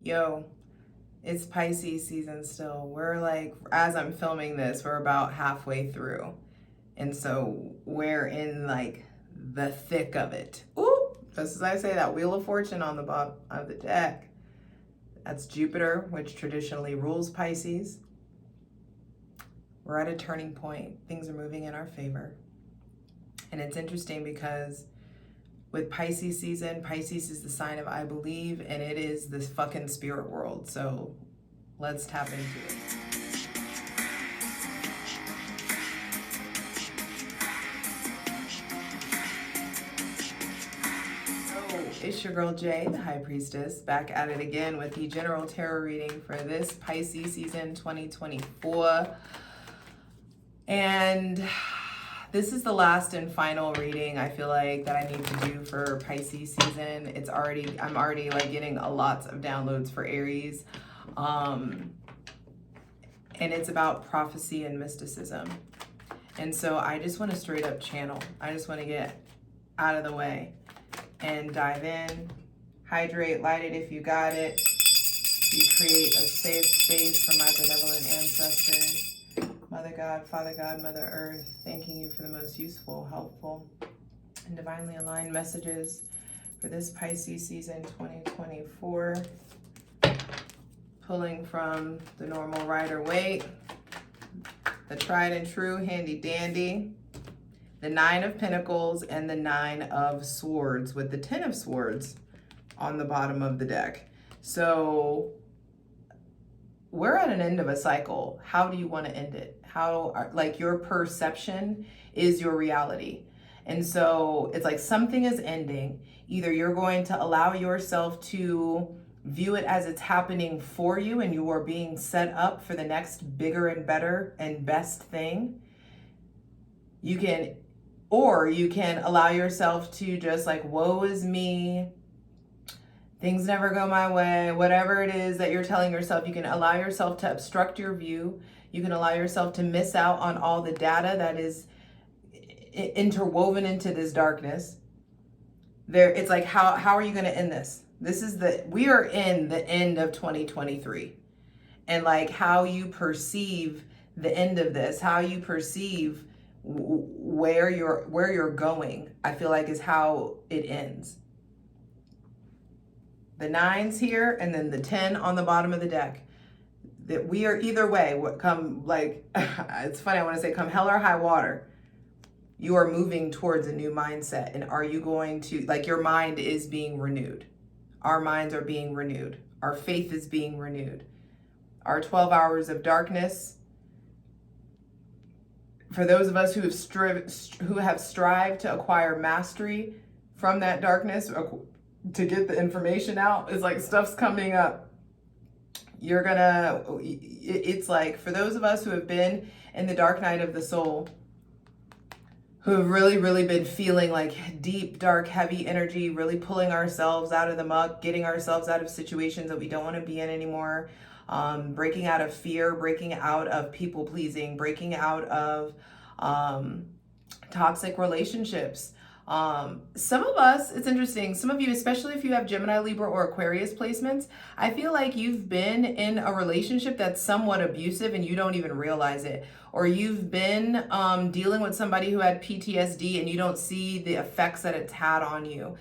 Yo, it's Pisces season still. We're like, as I'm filming this, we're about halfway through. And so we're in like the thick of it. Ooh, just as I say that, Wheel of Fortune on the bottom of the deck. That's Jupiter, which traditionally rules Pisces. We're at a turning point. Things are moving in our favor. And it's interesting because with Pisces season, Pisces is the sign of I believe, and it is this fucking spirit world. So let's tap into it. It's your girl Jay, the High Priestess, back at it again with the general tarot reading for this Pisces season 2024. And this is the last and final reading I feel like that I need to do for Pisces season. I'm already like getting lots of downloads for Aries. And it's about prophecy and mysticism. And so I just want to straight up channel. I just want to get out of the way and dive in, hydrate, light it if you got it. You create a safe space for my benevolent ancestors. Mother God, Father God, Mother Earth, thanking you for the most useful, helpful, and divinely aligned messages for this Pisces season 2024. Pulling from the normal Rider-Waite, the tried and true handy dandy, the 9 of Pentacles, and the 9 of Swords with the 10 of Swords on the bottom of the deck. So we're at an end of a cycle. How do you want to end it? Like your perception is your reality. And so it's like something is ending. Either you're going to allow yourself to view it as it's happening for you and you are being set up for the next bigger and better and best thing. Or you can allow yourself to just like, woe is me, things never go my way, whatever it is that you're telling yourself. You can allow yourself to obstruct your view. You can allow yourself to miss out on all the data that is interwoven into this darkness. It's like, how are you going to end this? We are in the end of 2023. And like how you perceive the end of this, how you perceive where you're going, I feel like is how it ends. The 9's here and then the 10 on the bottom of the deck. That we are either way, it's funny, I want to say come hell or high water, you are moving towards a new mindset. And are you going to, like, your mind is being renewed. Our minds are being renewed. Our faith is being renewed. Our 12 hours of darkness, for those of us who have strived to acquire mastery from that darkness, to get the information out, is like stuff's coming up. It's like for those of us who have been in the dark night of the soul, who have really, really been feeling like deep, dark, heavy energy, really pulling ourselves out of the muck, getting ourselves out of situations that we don't want to be in anymore, breaking out of fear, breaking out of people pleasing, breaking out of toxic relationships. Some of us, it's interesting, some of you, especially if you have Gemini, Libra, or Aquarius placements, I feel like you've been in a relationship that's somewhat abusive and you don't even realize it. Or you've been dealing with somebody who had PTSD and you don't see the effects that it's had on you.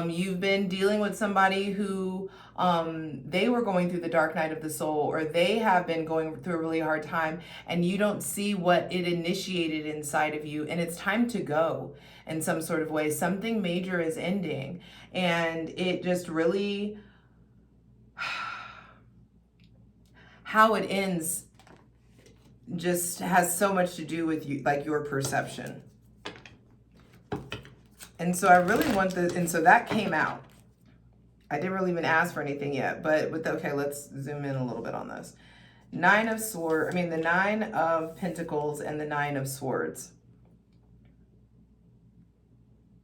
You've been dealing with somebody who they were going through the dark night of the soul, or they have been going through a really hard time, and you don't see what it initiated inside of you, and it's time to go in some sort of way. Something major is ending, and it just really, how it ends just has so much to do with you, like your perception. And so I really want and so that came out. I didn't really even ask for anything yet, but okay, let's zoom in a little bit on this. The 9 of Pentacles and the 9 of Swords.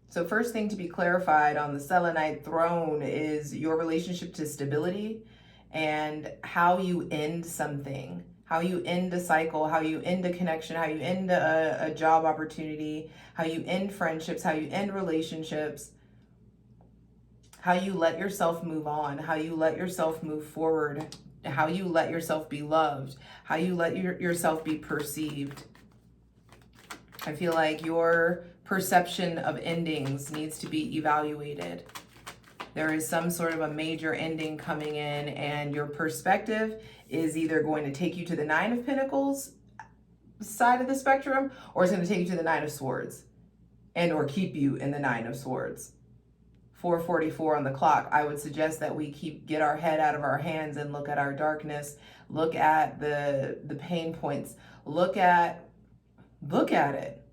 So first thing to be clarified on the Selenite throne is your relationship to stability and how you end something, how you end a cycle, how you end a connection, how you end a job opportunity, how you end friendships, how you end relationships, how you let yourself move on, how you let yourself move forward, how you let yourself be loved, how you let yourself be perceived. I feel like your perception of endings needs to be evaluated. There is some sort of a major ending coming in, and your perspective is either going to take you to the Nine of Pentacles side of the spectrum, or it's going to take you to the Nine of Swords, and or keep you in the Nine of Swords. 4:44 on the clock. I would suggest that we get our head out of our hands and look at our darkness, look at the pain points, look at it.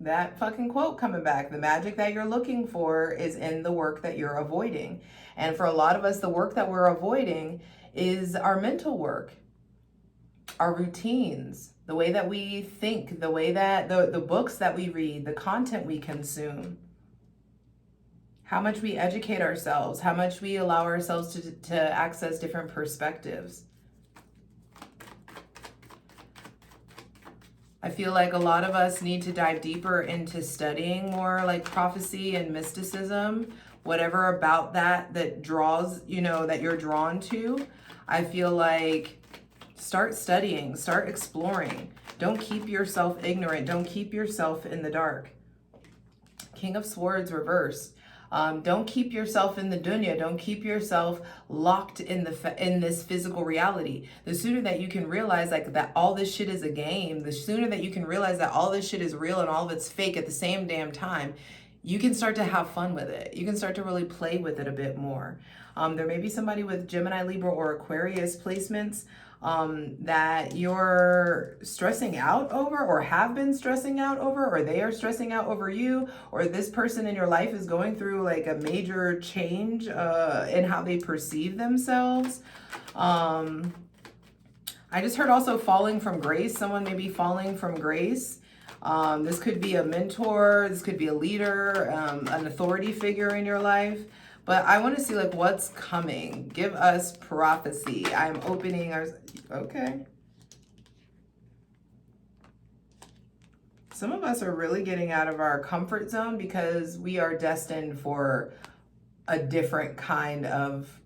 That fucking quote coming back. The magic that you're looking for is in the work that you're avoiding. And for a lot of us, the work that we're avoiding is our mental work, our routines, the way that we think, the way that the books that we read, the content we consume, how much we educate ourselves, how much we allow ourselves to access different perspectives. I feel like a lot of us need to dive deeper into studying more like prophecy and mysticism, whatever about that draws, you know, that you're drawn to. I feel like start studying, start exploring. Don't keep yourself ignorant. Don't keep yourself in the dark. King of Swords reverse. Don't keep yourself in the dunya. Don't keep yourself locked in this physical reality. The sooner that you can realize like that all this shit is a game, the sooner that you can realize that all this shit is real and all of it's fake at the same damn time, you can start to have fun with it. You can start to really play with it a bit more. There may be somebody with Gemini, Libra, or Aquarius placements that you're stressing out over, or have been stressing out over, or they are stressing out over you, or this person in your life is going through like a major change in how they perceive themselves. I just heard also falling from grace. Someone may be falling from grace. This could be a mentor, this could be a leader, an authority figure in your life. But I want to see like what's coming. Give us prophecy. I'm opening our, okay. Some of us are really getting out of our comfort zone because we are destined for a different kind of,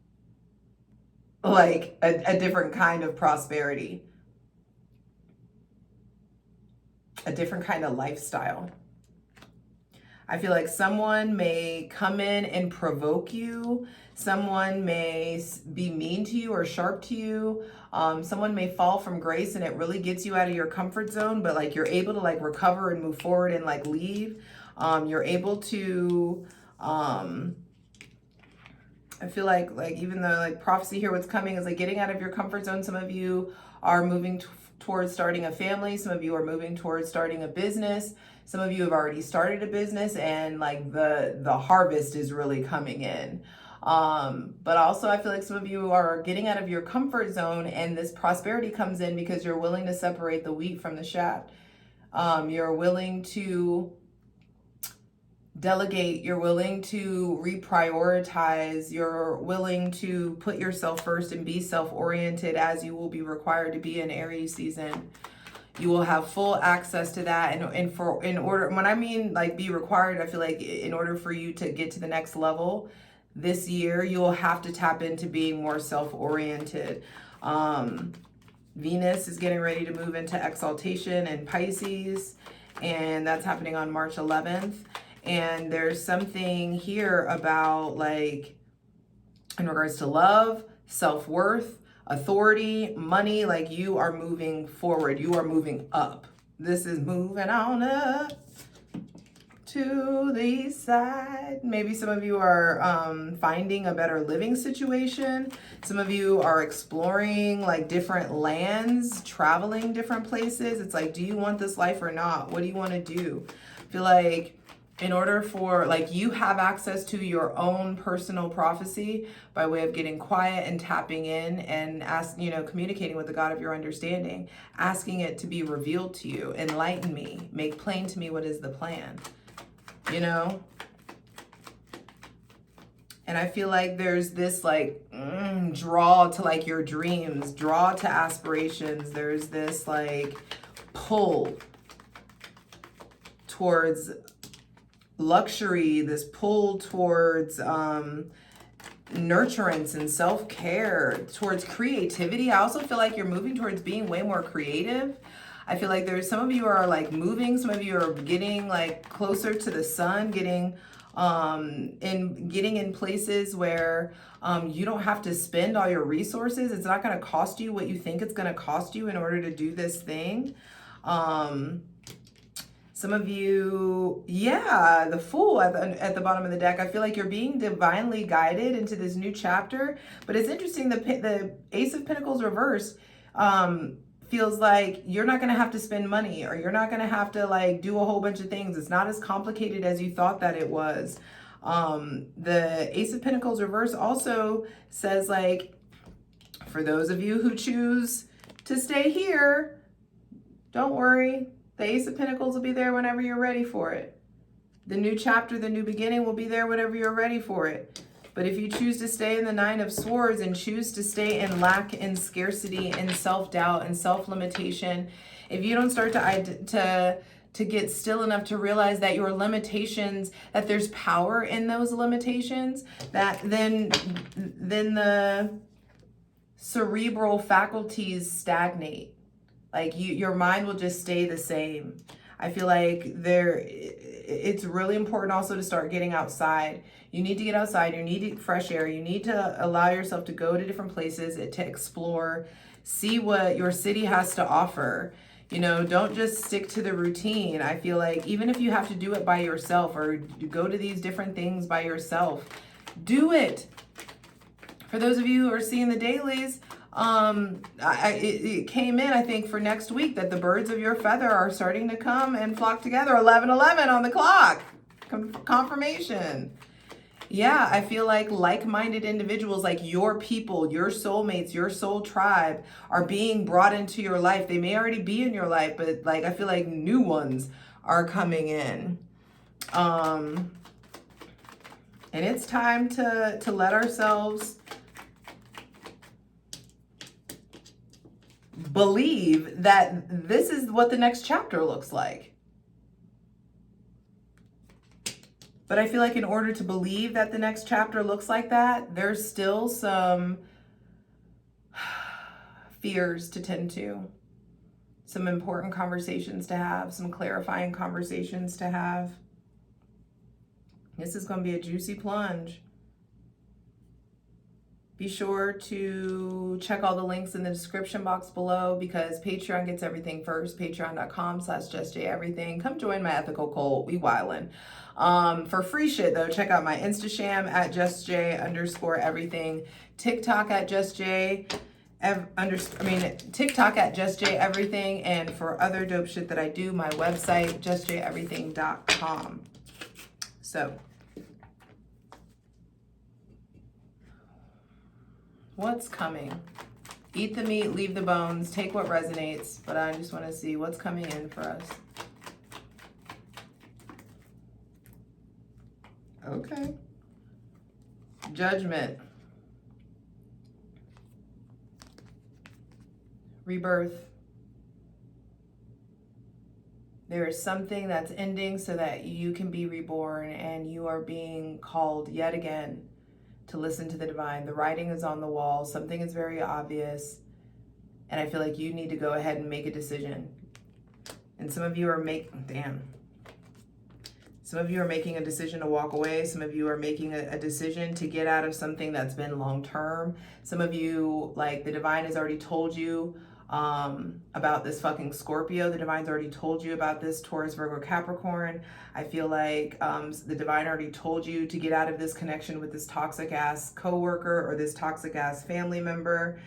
like a different kind of prosperity. A different kind of lifestyle. I feel like someone may come in and provoke you. Someone may be mean to you or sharp to you. Someone may fall from grace and it really gets you out of your comfort zone, but like you're able to like recover and move forward and like leave. You're able to, I feel like even though like prophecy here, what's coming is like getting out of your comfort zone. Some of you are moving towards starting a family. Some of you are moving towards starting a business. Some of you have already started a business and like the harvest is really coming in. But also I feel like some of you are getting out of your comfort zone and this prosperity comes in because you're willing to separate the wheat from the chaff. You're willing to delegate, you're willing to reprioritize, you're willing to put yourself first and be self-oriented, as you will be required to be in Aries season. You will have full access to that. And in order, when I mean like be required, I feel like in order for you to get to the next level this year, you will have to tap into being more self-oriented. Venus is getting ready to move into exaltation in Pisces, and that's happening on March 11th. And there's something here about like in regards to love, self-worth, authority, money, like you are moving forward. You are moving up. This is moving on up to the east side. Maybe some of you are finding a better living situation. Some of you are exploring like different lands, traveling different places. It's like, do you want this life or not? What do you want to do? I feel like in order for like you have access to your own personal prophecy by way of getting quiet and tapping in and communicating with the God of your understanding, asking it to be revealed to you. Enlighten me, make plain to me what is the plan, And I feel like there's this like draw to like your dreams, draw to aspirations. There's this like pull towards luxury, this pull towards nurturance and self-care, towards creativity. I also feel like you're moving towards being way more creative. I feel like there's some of you are like moving, some of you are getting like closer to the sun, getting in places where you don't have to spend all your resources. It's not going to cost you what you think it's going to cost you in order to do this thing. Some of you, yeah, the Fool at the bottom of the deck. I feel like you're being divinely guided into this new chapter. But it's interesting, the Ace of Pentacles reversed feels like you're not going to have to spend money, or you're not going to have to like do a whole bunch of things. It's not as complicated as you thought that it was. The Ace of Pentacles reverse also says, like, for those of you who choose to stay here, don't worry. The Ace of Pentacles will be there whenever you're ready for it. The new chapter, the new beginning will be there whenever you're ready for it. But if you choose to stay in the Nine of Swords and choose to stay in lack and scarcity and self-doubt and self-limitation, if you don't start to get still enough to realize that your limitations, that there's power in those limitations, that then the cerebral faculties stagnate. Like your mind will just stay the same. I feel like it's really important also to start getting outside. You need to get outside. You need fresh air. You need to allow yourself to go to different places, to explore, see what your city has to offer. You know, don't just stick to the routine. I feel like even if you have to do it by yourself, or go to these different things by yourself, do it. For those of you who are seeing the dailies, it came in, I think, for next week that the birds of your feather are starting to come and flock together. 11:11 on the clock. Confirmation. Yeah, I feel like like-minded individuals, like your people, your soulmates, your soul tribe, are being brought into your life. They may already be in your life, but like I feel like new ones are coming in. And it's time to let ourselves believe that this is what the next chapter looks like. But I feel like in order to believe that the next chapter looks like that, there's still some fears to tend to, some important conversations to have, some clarifying conversations to have. This is going to be a juicy plunge. Be sure to check all the links in the description box below, because Patreon gets everything first. Patreon.com/JustJEverything. Come join my ethical cult. We wildin'. For free shit though, check out my Instasham at JustJ_everything. TikTok at TikTok at JustJEverything. And for other dope shit that I do, my website, JustJEverything.com. So, what's coming? Eat the meat, leave the bones, take what resonates, but I just want to see what's coming in for us. Okay. Judgment. Rebirth. There is something that's ending so that you can be reborn, and you are being called yet again to listen to the divine. The writing is on the wall. Something is very obvious. And I feel like you need to go ahead and make a decision. And some of you are Some of you are making a decision to walk away. Some of you are making a decision to get out of something that's been long-term. Some of you, like, the divine has already told you about this fucking Scorpio. The divine's already told you about this Taurus, Virgo, Capricorn. I feel like the divine already told you to get out of this connection with this toxic ass coworker or this toxic ass family member.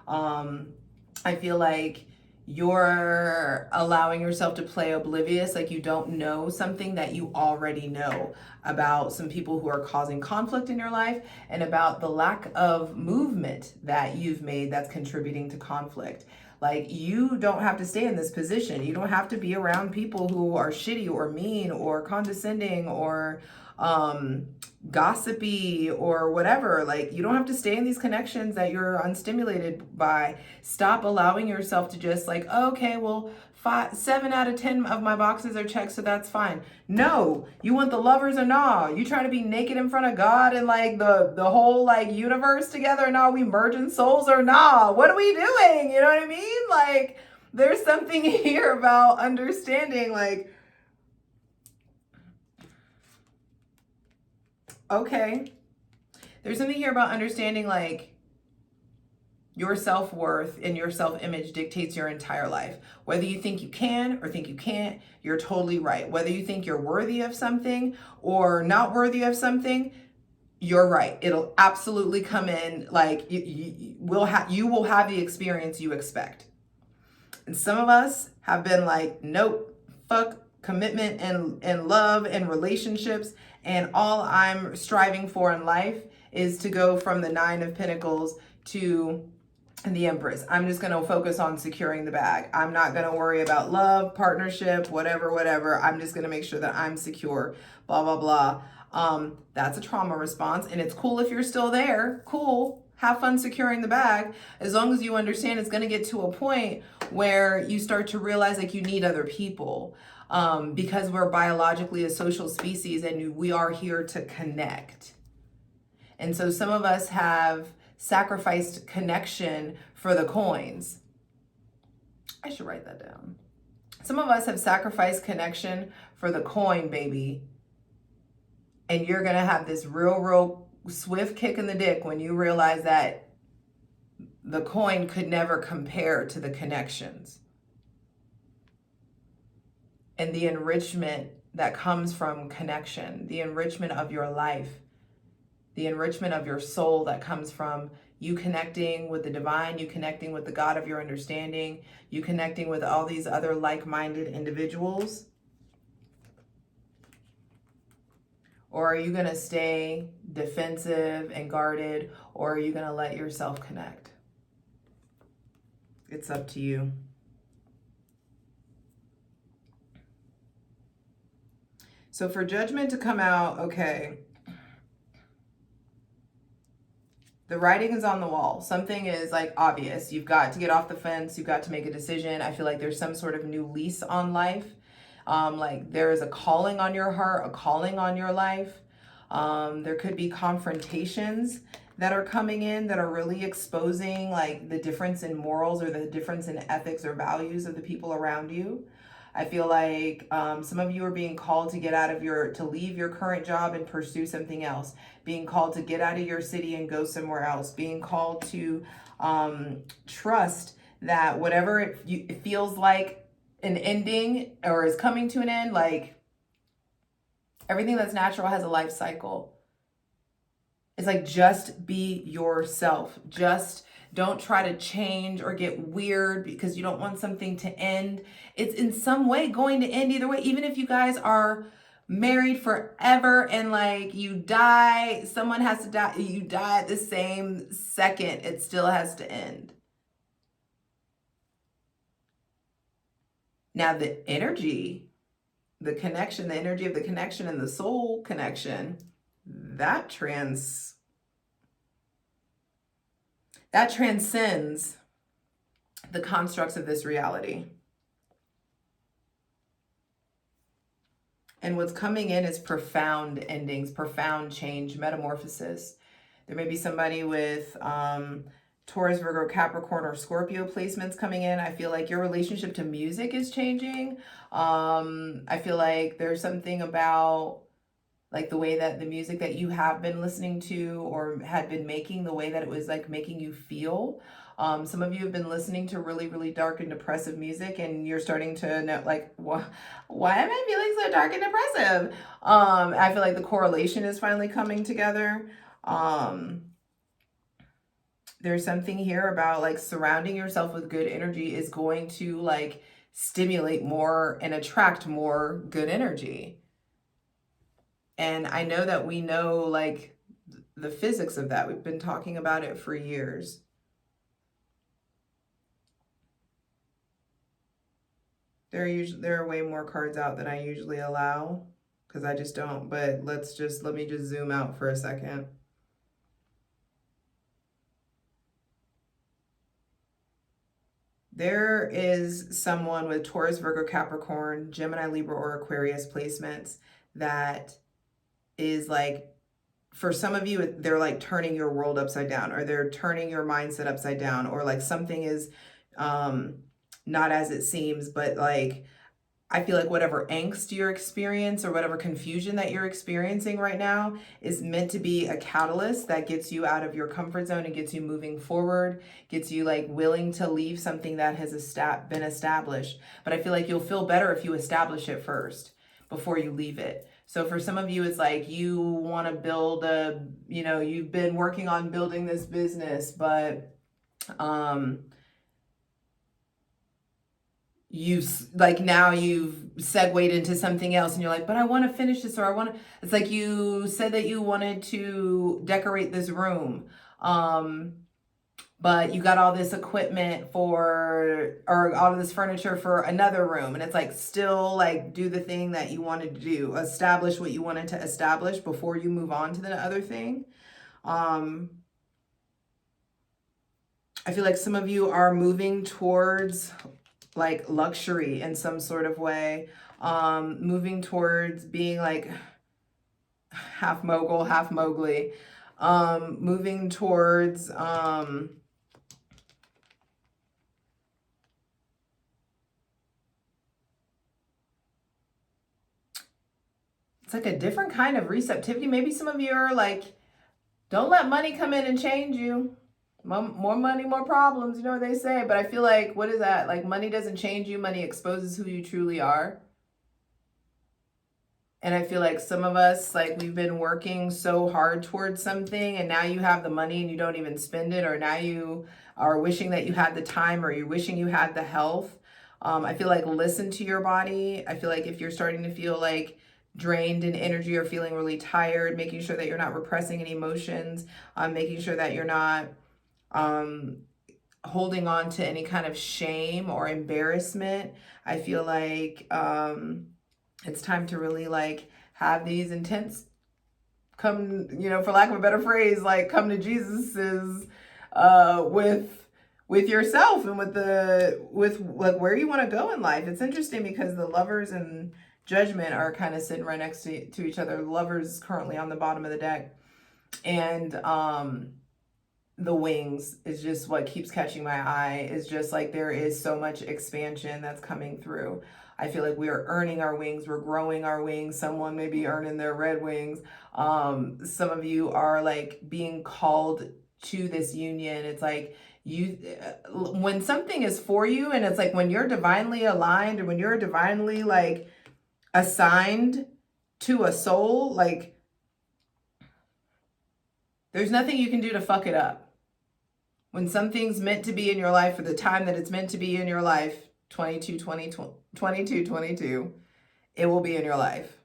I feel like you're allowing yourself to play oblivious, like you don't know something that you already know about some people who are causing conflict in your life, and about the lack of movement that you've made that's contributing to conflict. Like, you don't have to stay in this position. You don't have to be around people who are shitty or mean or condescending or gossipy or whatever. Like, you don't have to stay in these connections that you're unstimulated by. Stop allowing yourself to just like, oh, okay, well, 7 out of 10 of my boxes are checked, so that's fine. No, you want the lovers or nah? You trying to be naked in front of God and like the whole like universe together? Nah, we merging souls or nah? What are we doing? You know what I mean? Like, there's something here about understanding, like, okay, there's something here about understanding like your self-worth and your self-image dictates your entire life. Whether you think you can or think you can't, you're totally right. Whether you think you're worthy of something or not worthy of something, you're right. It'll absolutely come in. Like, you will have the experience you expect. And some of us have been like, nope, fuck commitment and love and relationships. And all I'm striving for in life is to go from the 9 of Pentacles to the Empress. I'm just going to focus on securing the bag. I'm not going to worry about love, partnership, whatever. I'm just going to make sure that I'm secure, blah, blah, blah. That's a trauma response. And it's cool if you're still there. Cool. Have fun securing the bag. As long as you understand it's going to get to a point where you start to realize like you need other people. Because we're biologically a social species and we are here to connect. And so some of us have sacrificed connection for the coins. I should write that down. Some of us have sacrificed connection for the coin, baby. And you're going to have this real swift kick in the dick when you realize that the coin could never compare to the connections. And the enrichment that comes from connection, the enrichment of your life, the enrichment of your soul that comes from you connecting with the divine, you connecting with the God of your understanding, you connecting with all these other like-minded individuals? Or are you going to stay defensive and guarded, or are you going to let yourself connect? It's up to you. So for Judgment to come out, okay, the writing is on the wall. Something is like obvious. You've got to get off the fence. You've got to make a decision. I feel like there's some sort of new lease on life. Like there is a calling on your heart, a calling on your life. There could be confrontations that are coming in that are really exposing like the difference in morals or the difference in ethics or values of the people around you. I feel like some of you are being called to get out of to leave your current job and pursue something else. Being called to get out of your city and go somewhere else. Being called to trust that whatever it feels like an ending or is coming to an end, like everything that's natural has a life cycle. It's like, just be yourself. Just don't try to change or get weird because you don't want something to end. It's in some way going to end either way. Even if you guys are married forever and like you die, someone has to die, you die at the same second, it still has to end. Now the energy, the connection, the energy of the connection and the soul connection, that transcends the constructs of this reality. And what's coming in is profound endings, profound change, metamorphosis. There may be somebody with Taurus, Virgo, Capricorn, or Scorpio placements coming in. I feel like your relationship to music is changing. I feel like there's something about like the way that the music that you have been listening to or had been making, the way that it was like making you feel. Some of you have been listening to really dark and depressive music, and you're starting to know like, why am I feeling so dark and depressive? I feel like the correlation is finally coming together. There's something here about like surrounding yourself with good energy is going to like stimulate more and attract more good energy. And I know that we know like the physics of that. We've been talking about it for years. There are way more cards out than I usually allow. because I just don't. But let me just zoom out for a second. There is someone with Taurus, Virgo, Capricorn, Gemini, Libra, or Aquarius placements that is like, for some of you, they're like turning your world upside down, or they're turning your mindset upside down, or like something is not as it seems, but like, I feel like whatever angst you're experiencing or whatever confusion that you're experiencing right now is meant to be a catalyst that gets you out of your comfort zone and gets you moving forward, gets you like willing to leave something that has been established. But I feel like you'll feel better if you establish it first before you leave it. So for some of you, it's like you want to build you've been working on building this business, but now you've segued into something else and you're like, but I want to finish this, or it's like you said that you wanted to decorate this room. But you got all this equipment or all of this furniture for another room. And it's like, still like do the thing that you wanted to do, establish what you wanted to establish before you move on to the other thing. I feel like some of you are moving towards like luxury in some sort of way, moving towards being like half mogul, half Mowgli, moving towards, it's like a different kind of receptivity. Maybe some of you are like, don't let money come in and change you. More money, more problems, you know what they say. But I feel like, what is that? Like, money doesn't change you. Money exposes who you truly are. And I feel like some of us, like, we've been working so hard towards something, and now you have the money and you don't even spend it, or now you are wishing that you had the time, or you're wishing you had the health. I feel like listen to your body. I feel like if you're starting to feel like drained in energy or feeling really tired, making sure that you're not repressing any emotions, making sure that you're not holding on to any kind of shame or embarrassment. I feel like it's time to really like have these intense come, for lack of a better phrase, like come to Jesus's with yourself and with like where you want to go in life. It's interesting because the Lovers and Judgment are kind of sitting right next to each other. The Lovers is currently on the bottom of the deck, and the Wings is just what keeps catching my eye. Is just like there is so much expansion that's coming through. I feel like we are earning our wings. We're growing our wings. Someone may be earning their red wings. Some of you are like being called to this union. It's like when something is for you, and it's like when you're divinely aligned, or when you're divinely like assigned to a soul, like there's nothing you can do to fuck it up. When something's meant to be in your life for the time that it's meant to be in your life, 22, it will be in your life.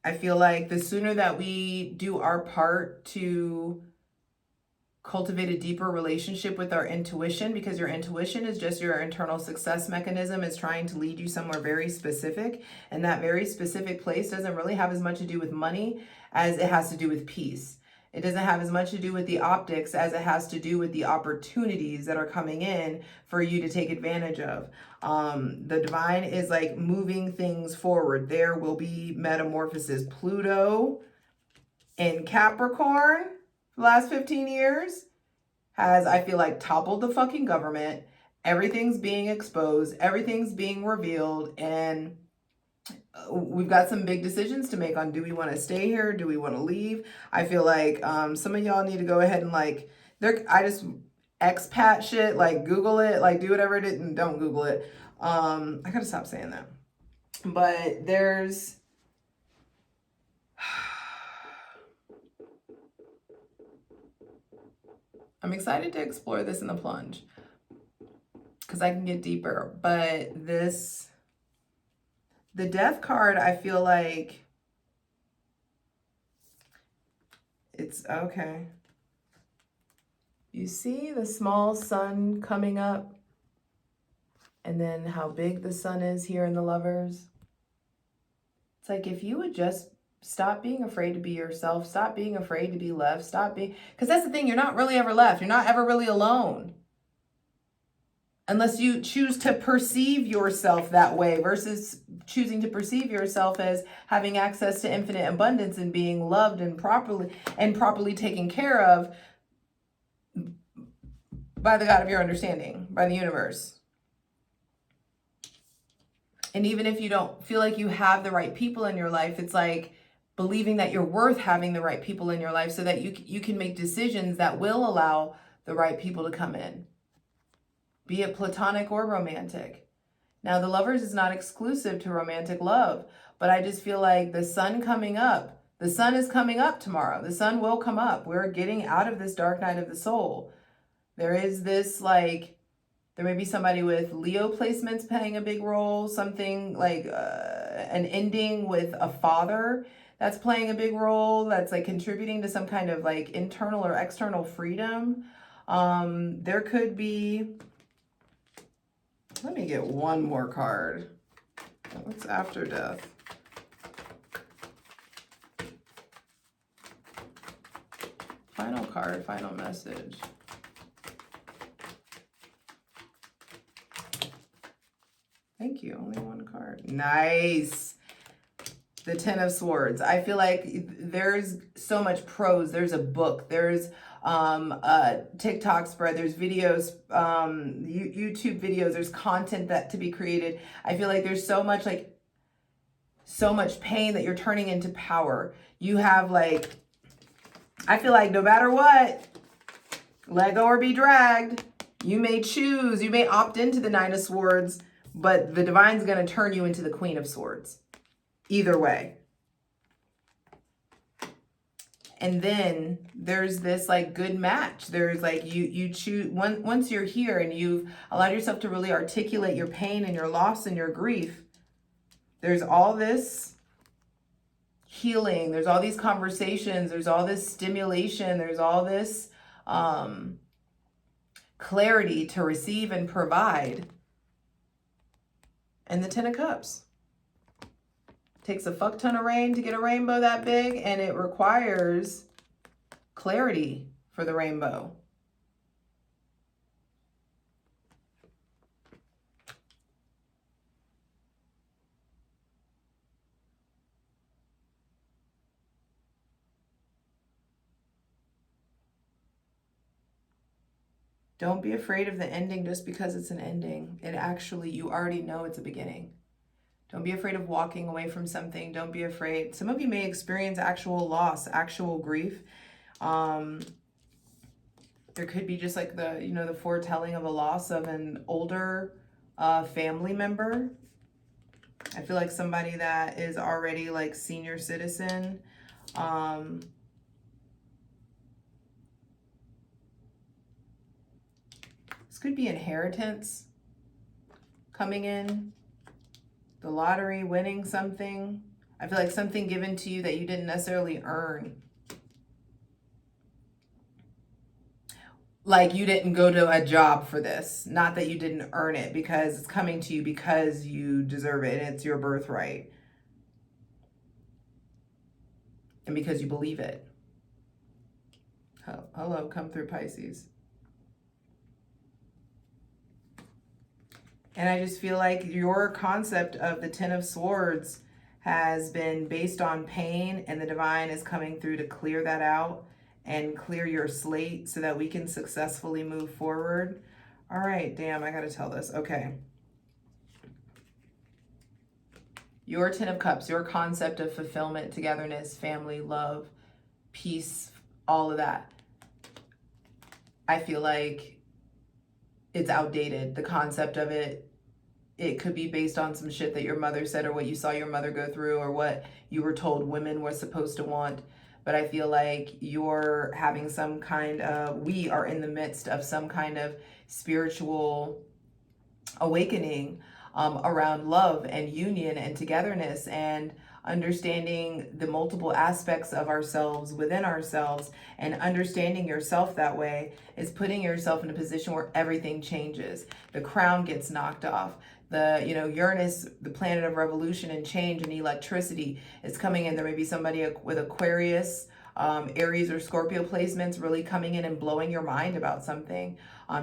I feel like the sooner that we do our part to cultivate a deeper relationship with our intuition, because your intuition is just your internal success mechanism. It's trying to lead you somewhere very specific, and that very specific place doesn't really have as much to do with money as it has to do with peace. It doesn't have as much to do with the optics as it has to do with the opportunities that are coming in for you to take advantage of. The divine is like moving things forward. There will be metamorphosis. Pluto in Capricorn for the last 15 years has, I feel like, toppled the fucking government. Everything's being exposed. Everything's being revealed. And we've got some big decisions to make on, do we want to stay here? Do we want to leave? I feel like some of y'all need to go ahead and like, I just expat shit, like Google it, like do whatever it is, and don't Google it. I gotta stop saying that. But there's, I'm excited to explore this in the plunge because I can get deeper. But the Death card, I feel like it's okay. You see the small sun coming up? And then how big the sun is here in the Lovers. It's like if you would just stop being afraid to be yourself, stop being afraid to be left, stop being, because that's the thing, you're not really ever left. You're not ever really alone. Unless you choose to perceive yourself that way versus choosing to perceive yourself as having access to infinite abundance and being loved and properly taken care of by the God of your understanding, by the universe. And even if you don't feel like you have the right people in your life, it's like believing that you're worth having the right people in your life so that you can make decisions that will allow the right people to come in, be it platonic or romantic. Now, the Lovers is not exclusive to romantic love, but I just feel like the sun coming up, the sun is coming up tomorrow. The sun will come up. We're getting out of this dark night of the soul. There is this like, there may be somebody with Leo placements playing a big role, something like an ending with a father that's playing a big role, that's like contributing to some kind of like internal or external freedom. There could be, let me get one more card. What's after death? Final card, final message. Thank you, only one card. Nice. The Ten of Swords. I feel like there's so much prose. There's a book. There's a TikTok spread. There's videos, YouTube videos. There's content that to be created. I feel like there's so much pain that you're turning into power. You have like, I feel like no matter what, let go or be dragged. You may choose. You may opt into the Nine of Swords, but the divine's going to turn you into the Queen of Swords. Either way. And then there's this like good match. There's like you choose, once you're here and you've allowed yourself to really articulate your pain and your loss and your grief, there's all this healing. There's all these conversations. There's all this stimulation. There's all this clarity to receive and provide. And the Ten of Cups. Takes a fuck ton of rain to get a rainbow that big, and it requires clarity for the rainbow. Don't be afraid of the ending just because it's an ending. It actually, you already know it's a beginning. Don't be afraid of walking away from something. Don't be afraid. Some of you may experience actual loss, actual grief. There could be just like the foretelling of a loss of an older family member. I feel like somebody that is already like senior citizen. This could be inheritance coming in. The lottery, winning something. I feel like something given to you that you didn't necessarily earn. Like you didn't go to a job for this. Not that you didn't earn it, because it's coming to you because you deserve it and it's your birthright. And because you believe it. Hello, come through, Pisces. And I just feel like your concept of the Ten of Swords has been based on pain, and the divine is coming through to clear that out and clear your slate so that we can successfully move forward. All right, damn, I got to tell this. Okay. Your Ten of Cups, your concept of fulfillment, togetherness, family, love, peace, all of that. I feel like it's outdated. The concept of it could be based on some shit that your mother said or what you saw your mother go through or what you were told women were supposed to want. But I feel like you're having some kind of, we are in the midst of some kind of spiritual awakening around love and union and togetherness and understanding the multiple aspects of ourselves within ourselves, and understanding yourself that way is putting yourself in a position where everything changes. The crown gets knocked off. The, Uranus, the planet of revolution and change and electricity, is coming in. There may be somebody with Aquarius, Aries or Scorpio placements really coming in and blowing your mind about something,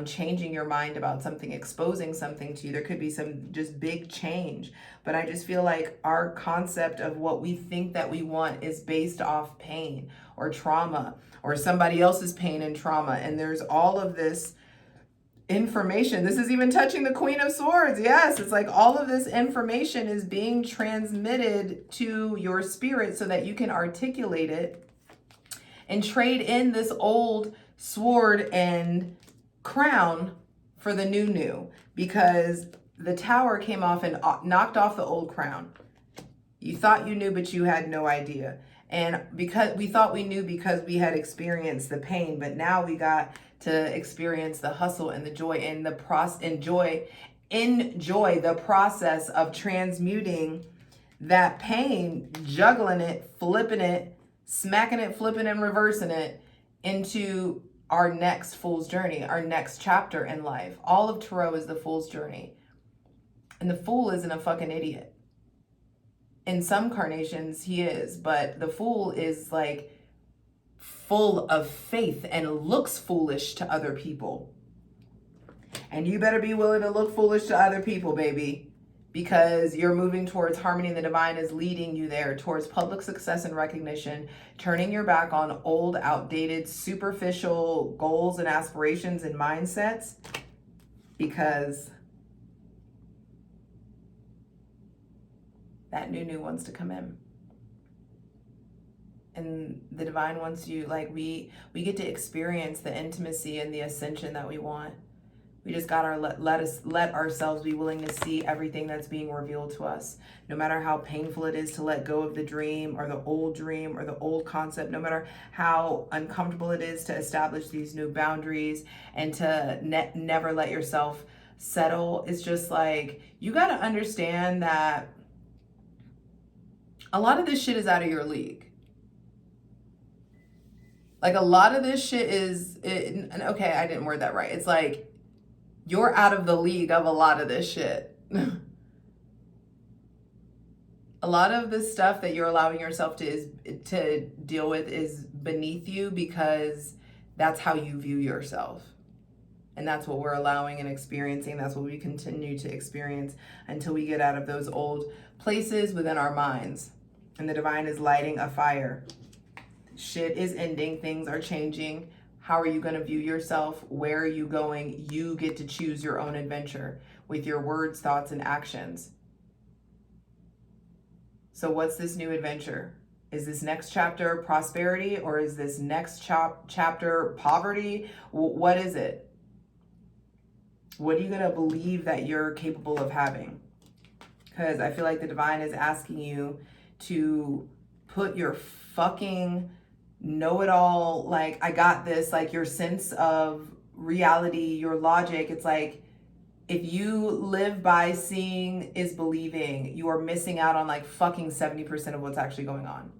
changing your mind about something, exposing something to you. There could be some just big change. But I just feel like our concept of what we think that we want is based off pain or trauma or somebody else's pain and trauma. And there's all of this information. This is even touching the Queen of Swords. Yes, it's like all of this information is being transmitted to your spirit so that you can articulate it and trade in this old sword and crown for the new, because the Tower came off and knocked off the old crown. You thought you knew, but you had no idea. And because we thought we knew because we had experienced the pain, but now we got to experience the hustle and the joy and enjoy the process of transmuting that pain, juggling it, flipping it, smacking it, flipping and reversing it into our next fool's journey, our next chapter in life. All of Tarot is the fool's journey. And the fool isn't a fucking idiot. In some carnations, he is, but the fool is like full of faith and looks foolish to other people. And you better be willing to look foolish to other people, baby, because you're moving towards harmony and the divine is leading you there, towards public success and recognition, turning your back on old, outdated, superficial goals and aspirations and mindsets, because that new wants to come in. And the divine wants you, like we get to experience the intimacy and the ascension that we want. We just gotta let ourselves be willing to see everything that's being revealed to us. No matter how painful it is to let go of the dream or the old concept, no matter how uncomfortable it is to establish these new boundaries and to never let yourself settle. It's just like, you gotta understand that a lot of this shit is out of your league. Like a lot of this shit okay, I didn't word that right. It's like, you're out of the league of a lot of this shit. A lot of the stuff that you're allowing yourself to deal with is beneath you because that's how you view yourself. And that's what we're allowing and experiencing. That's what we continue to experience until we get out of those old places within our minds. And the divine is lighting a fire. Shit is ending. Things are changing. How are you going to view yourself? Where are you going? You get to choose your own adventure with your words, thoughts, and actions. So what's this new adventure? Is this next chapter prosperity, or is this next chapter poverty? What is it? What are you going to believe that you're capable of having? Because I feel like the divine is asking you to put your fucking know-it-all, like, I got this, like your sense of reality, your logic. It's like, if you live by seeing is believing, you are missing out on like fucking 70% of what's actually going on.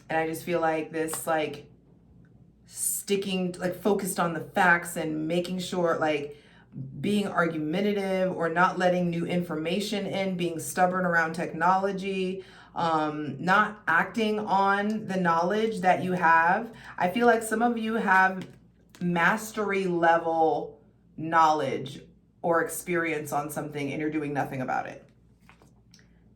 And I just feel like this, like, sticking, like, focused on the facts and making sure, like, being argumentative or not letting new information in, being stubborn around technology, not acting on the knowledge that you have. I feel like some of you have mastery level knowledge or experience on something and you're doing nothing about it.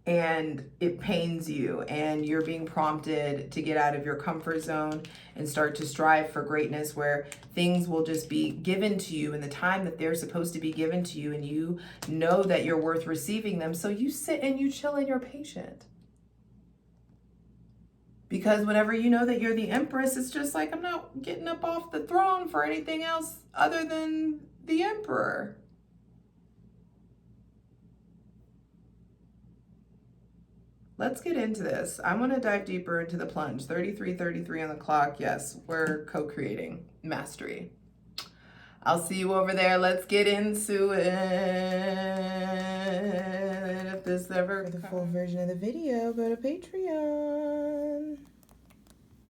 And it pains you and you're being prompted to get out of your comfort zone and start to strive for greatness, where things will just be given to you in the time that they're supposed to be given to you, and you know that you're worth receiving them. So you sit and you chill and you're patient. Because whenever you know that you're the empress, it's just like, I'm not getting up off the throne for anything else other than the emperor. Let's get into this. I want to dive deeper into the plunge. 33:33 on the clock. Yes, we're co-creating mastery. I'll see you over there. Let's get into it. this ever For the full version of the video, go to Patreon.